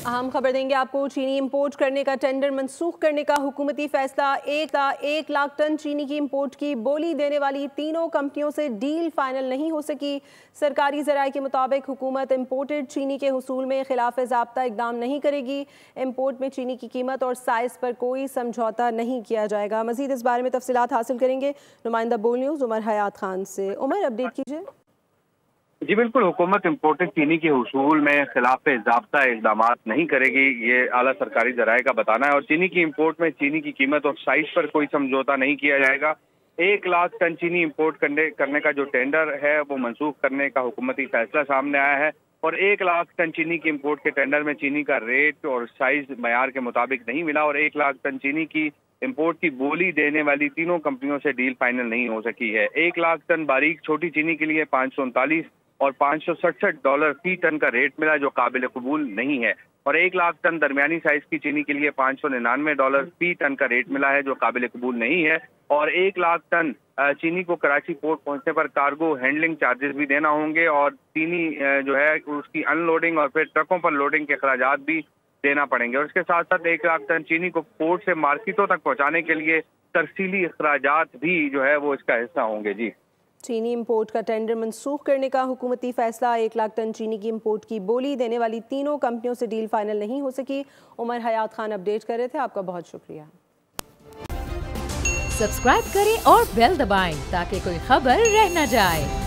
अहम खबर देंगे आपको। चीनी इंपोर्ट करने का टेंडर मंसूख करने का हुकूमती फैसला। 1 लाख टन चीनी की इंपोर्ट की बोली देने वाली तीनों कंपनियों से डील फाइनल नहीं हो सकी। सरकारी ज़राए के मुताबिक हुकूमत इंपोर्टेड चीनी के हुसूल में खिलाफ ज़ाब्ता इकदाम नहीं करेगी। इंपोर्ट में चीनी की कीमत और साइज़ पर कोई समझौता नहीं किया जाएगा। मज़ीद इस बारे में तफसीलात हासिल करेंगे नुमाइंदा बोल न्यूज़ उमर हयात खान से। उमर, अपडेट कीजिए। जी बिल्कुल, हुकूमत इम्पोर्टेड चीनी के हुसूल में खिलाफ ज़ाब्ता इक़दाम नहीं करेगी, ये आला सरकारी ज़राए का बताना है। और चीनी की इम्पोर्ट में चीनी की कीमत और साइज पर कोई समझौता नहीं किया जाएगा। 1 लाख टन चीनी इम्पोर्ट करने का जो टेंडर है वो मनसूख करने का हुकूमती फैसला सामने आया है। और 1 लाख टन चीनी की इम्पोर्ट के टेंडर में चीनी का रेट और साइज मयार के मुताबिक नहीं मिला और 1 लाख टन चीनी की इम्पोर्ट की बोली देने वाली तीनों कंपनियों से डील फाइनल नहीं हो सकी है। 1 लाख टन बारीक छोटी चीनी के लिए 539 और $567 फी टन का रेट मिला, जो काबिल कबूल नहीं है। और 1 लाख टन दरमियानी साइज की चीनी के लिए $599 फी टन का रेट मिला है, जो काबिल कबूल नहीं है। और 1 लाख टन चीनी को कराची पोर्ट पहुंचने पर कार्गो हैंडलिंग चार्जेस भी देना होंगे और चीनी जो है उसकी अनलोडिंग और फिर ट्रकों पर लोडिंग के अखराजात भी देना पड़ेंगे। और इसके साथ साथ 1 लाख टन चीनी को पोर्ट से मार्केटों तक पहुंचाने के लिए तरसीली अखराजात भी जो है वो इसका हिस्सा होंगे। जी, चीनी इंपोर्ट का टेंडर मंसूख करने का हुकूमती फैसला। 1 लाख टन चीनी की इंपोर्ट की बोली देने वाली तीनों कंपनियों से डील फाइनल नहीं हो सकी। उमर हयात खान अपडेट कर रहे थे, आपका बहुत शुक्रिया। सब्सक्राइब करें और बेल दबाएं ताकि कोई खबर रह न जाए।